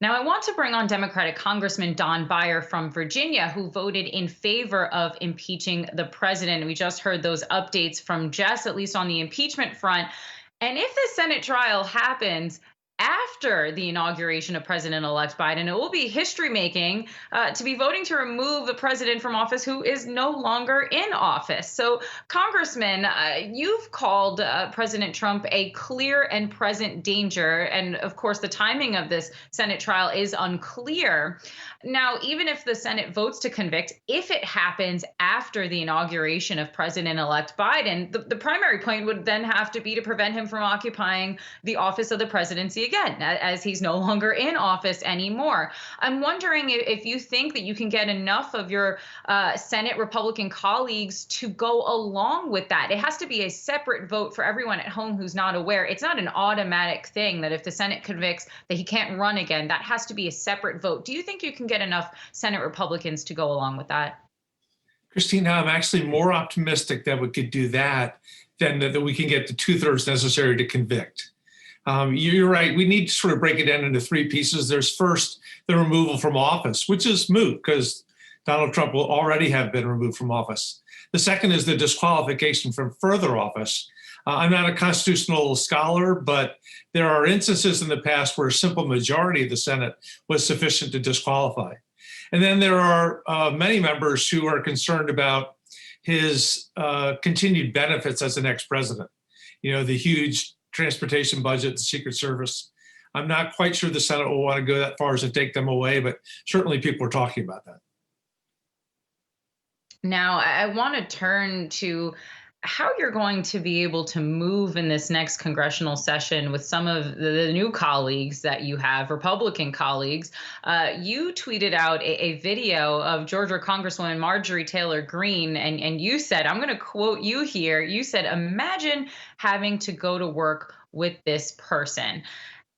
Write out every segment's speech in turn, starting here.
Now, I want to bring on Democratic Congressman Don Beyer from Virginia, who voted in favor of impeaching the president. We just heard those updates from Jess, at least on the impeachment front. And if the Senate trial happens after the inauguration of President elect Biden, it will be history making to be voting to remove the president from office who is no longer in office. So, Congressman, you've called President Trump a clear and present danger. And of course, the timing of this Senate trial is unclear. Now, even if the Senate votes to convict, if it happens after the inauguration of President elect Biden, the primary point would then have to be to prevent him from occupying the office of the presidency again, as he's no longer in office anymore. I'm wondering if you think that you can get enough of your Senate Republican colleagues to go along with that. It has to be a separate vote for everyone at home who's not aware. It's not an automatic thing that if the Senate convicts that he can't run again, that has to be a separate vote. Do you think you can get enough Senate Republicans to go along with that? Christine, I'm actually more optimistic that we could do that than that we can get the two-thirds necessary to convict. You're right. We need to sort of break it down into three pieces. There's first the removal from office, which is moot because Donald Trump will already have been removed from office. The second is the disqualification from further office. I'm not a constitutional scholar, but there are instances in the past where a simple majority of the Senate was sufficient to disqualify. And then there are many members who are concerned about his continued benefits as the next president. You know, the huge transportation budget, the Secret Service. I'm not quite sure the Senate will want to go that far as to take them away, but certainly people are talking about that. Now, I want to turn to how you're going to be able to move in this next congressional session with some of the new colleagues that you have, Republican colleagues. You tweeted out a video of Georgia Congresswoman Marjorie Taylor Greene, and you said, I'm going to quote you here, you said, imagine having to go to work with this person.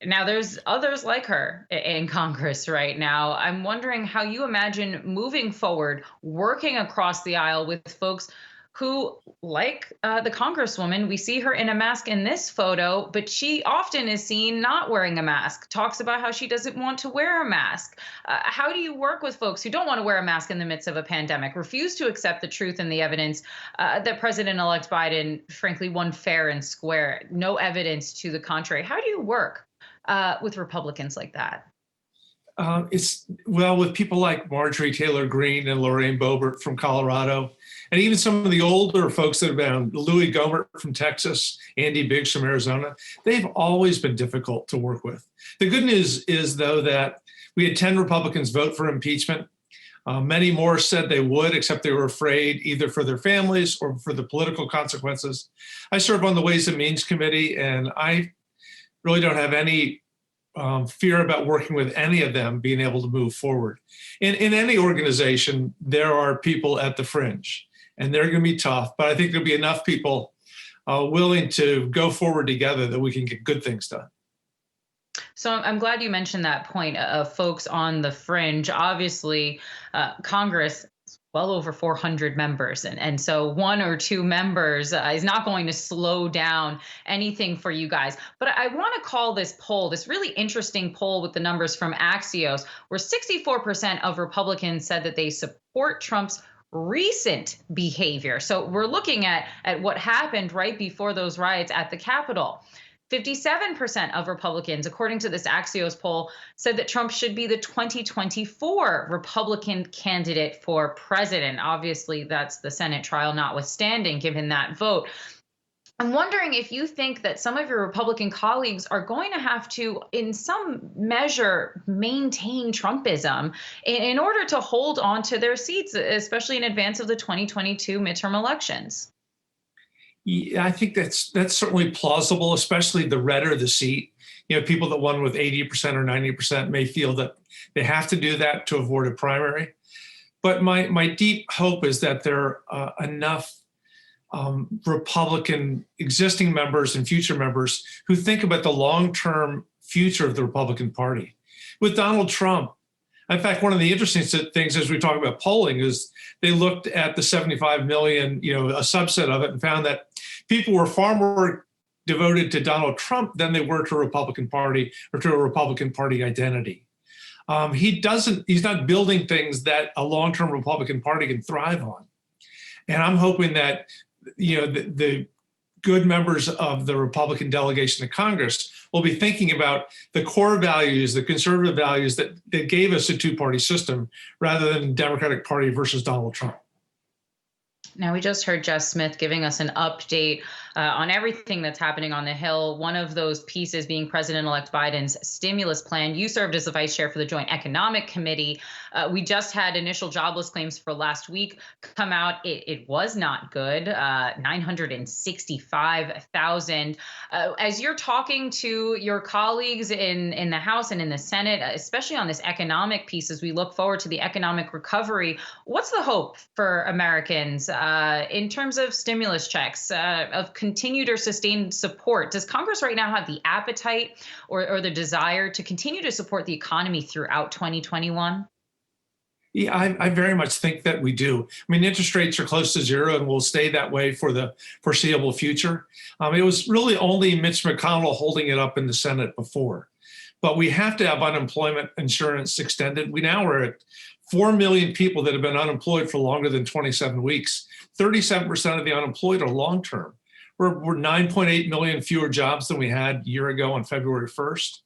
Now, there's others like her in Congress right now. I'm wondering how you imagine moving forward, working across the aisle with folks who, like the Congresswoman, we see her in a mask in this photo, but she often is seen not wearing a mask, talks about how she doesn't want to wear a mask. How do you work with folks who don't want to wear a mask in the midst of a pandemic, refuse to accept the truth and the evidence that President-elect Biden, frankly, won fair and square, no evidence to the contrary? How do you work with Republicans like that? With people like Marjorie Taylor Greene and Lorraine Boebert from Colorado, and even some of the older folks that have been on, Louis Gohmert from Texas, Andy Biggs from Arizona, they've always been difficult to work with. The good news is, though, that we had 10 Republicans vote for impeachment. Many more said they would, except they were afraid either for their families or for the political consequences. I serve on the Ways and Means Committee, and I really don't have any fear about working with any of them being able to move forward. In any organization, there are people at the fringe, and they're going to be tough, but I think there'll be enough people willing to go forward together that we can get good things done. So I'm glad you mentioned that point of folks on the fringe. Obviously, Congress well over 400 members. And so one or two members is not going to slow down anything for you guys. But I want to call this poll, this really interesting poll with the numbers from Axios, where 64% of Republicans said that they support Trump's recent behavior. So we're looking at what happened right before those riots at the Capitol. 57% of Republicans, according to this Axios poll, said that Trump should be the 2024 Republican candidate for president. Obviously, that's the Senate trial notwithstanding, given that vote. I'm wondering if you think that some of your Republican colleagues are going to have to, in some measure, maintain Trumpism in order to hold on to their seats, especially in advance of the 2022 midterm elections. Yeah, I think that's certainly plausible, especially the redder the seat. You know, people that won with 80% or 90% may feel that they have to do that to avoid a primary. But my deep hope is that there are enough Republican existing members and future members who think about the long-term future of the Republican Party. With Donald Trump, in fact, one of the interesting things as we talk about polling is they looked at the 75 million, a subset of it, and found that people were far more devoted to Donald Trump than they were to a Republican Party or to a Republican Party identity. he's not building things that a long-term Republican Party can thrive on. And I'm hoping that, the good members of the Republican delegation to Congress will be thinking about the core values, the conservative values that gave us a two-party system rather than Democratic Party versus Donald Trump. Now, we just heard Jess Smith giving us an update on everything that's happening on the Hill. One of those pieces being President-elect Biden's stimulus plan. You served as the vice chair for the Joint Economic Committee. We just had initial jobless claims for last week come out. It was not good, 965,000. As you're talking to your colleagues in the House and in the Senate, especially on this economic piece, as we look forward to the economic recovery, what's the hope for Americans in terms of stimulus checks, of continued or sustained support? Does Congress right now have the appetite or the desire to continue to support the economy throughout 2021? Yeah, I very much think that we do. I mean, interest rates are close to zero and will stay that way for the foreseeable future. It was really only Mitch McConnell holding it up in the Senate before. But we have to have unemployment insurance extended. We now are at 4 million people that have been unemployed for longer than 27 weeks. 37% of the unemployed are long-term. We're 9.8 million fewer jobs than we had a year ago on February 1st.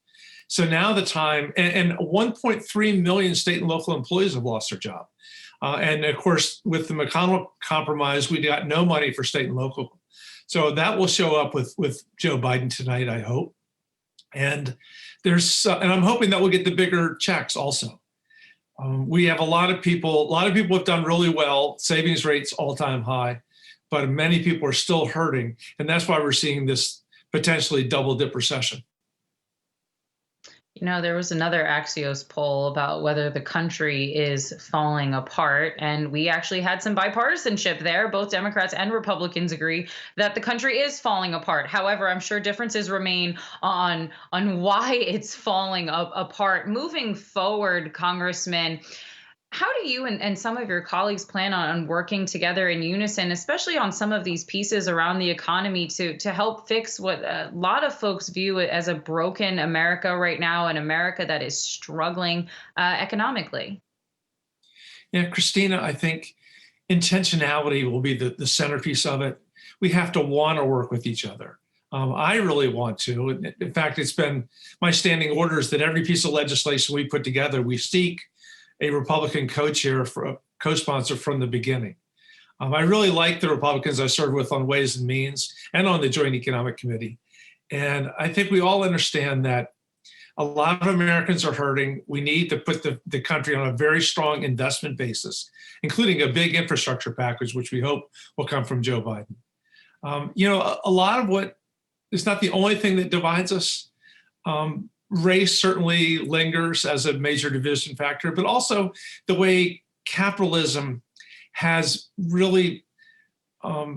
So now the time, and 1.3 million state and local employees have lost their job. And of course, with the McConnell compromise, we got no money for state and local. So that will show up with Joe Biden tonight, I hope. And and I'm hoping that we'll get the bigger checks also. We have a lot of people have done really well, savings rates all-time high, but many people are still hurting. And that's why we're seeing this potentially double-dip recession. There was another Axios poll about whether the country is falling apart, and we actually had some bipartisanship there. Both Democrats and Republicans agree that the country is falling apart. However, I'm sure differences remain on why it's falling apart. Moving forward, Congressman, how do you and some of your colleagues plan on working together in unison, especially on some of these pieces around the economy to help fix what a lot of folks view as a broken America right now, an America that is struggling economically? Yeah, Christina, I think intentionality will be the centerpiece of it. We have to want to work with each other. I really want to. In fact, it's been my standing orders that every piece of legislation we put together, we seek a Republican co-chair, for a co-sponsor from the beginning. I really like the Republicans I served with on Ways and Means and on the Joint Economic Committee. And I think we all understand that a lot of Americans are hurting. We need to put the country on a very strong investment basis, including a big infrastructure package, which we hope will come from Joe Biden. A lot of what is not the only thing that divides us. Race certainly lingers as a major division factor, but also the way capitalism has really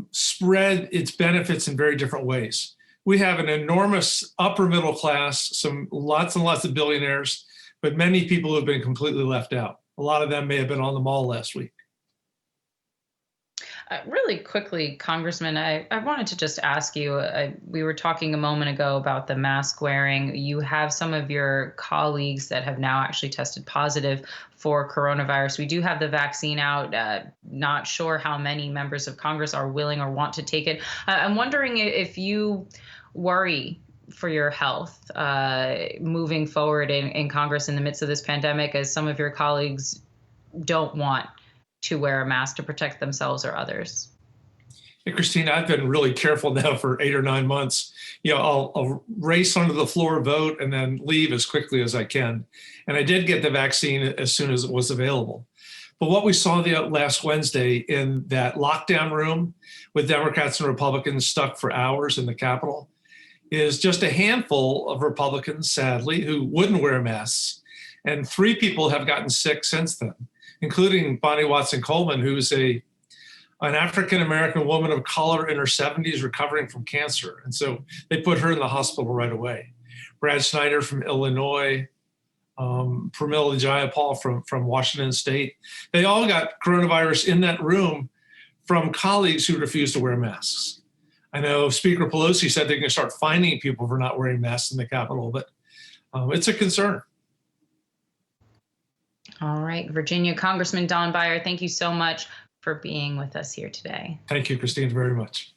spread its benefits in very different ways. We have an enormous upper middle class, lots and lots of billionaires, but many people who have been completely left out. A lot of them may have been on the mall last week. Really quickly, Congressman, I wanted to just ask you, we were talking a moment ago about the mask wearing. You have some of your colleagues that have now actually tested positive for coronavirus. We do have the vaccine out. Not sure how many members of Congress are willing or want to take it. I'm wondering if you worry for your health moving forward in Congress in the midst of this pandemic, as some of your colleagues don't want to wear a mask to protect themselves or others. Hey, Christina, I've been really careful now for 8 or 9 months. I'll race onto the floor, vote, and then leave as quickly as I can. And I did get the vaccine as soon as it was available. But what we saw last Wednesday in that lockdown room with Democrats and Republicans stuck for hours in the Capitol is just a handful of Republicans, sadly, who wouldn't wear masks. And 3 people have gotten sick since then, including Bonnie Watson-Coleman, who's an African-American woman of color in her 70s recovering from cancer. And so they put her in the hospital right away. Brad Schneider from Illinois, Pramila Jayapal from Washington State. They all got coronavirus in that room from colleagues who refused to wear masks. I know Speaker Pelosi said they're going to start fining people for not wearing masks in the Capitol, but it's a concern. All right, Virginia Congressman Don Beyer, thank you so much for being with us here today. Thank you, Christine, very much.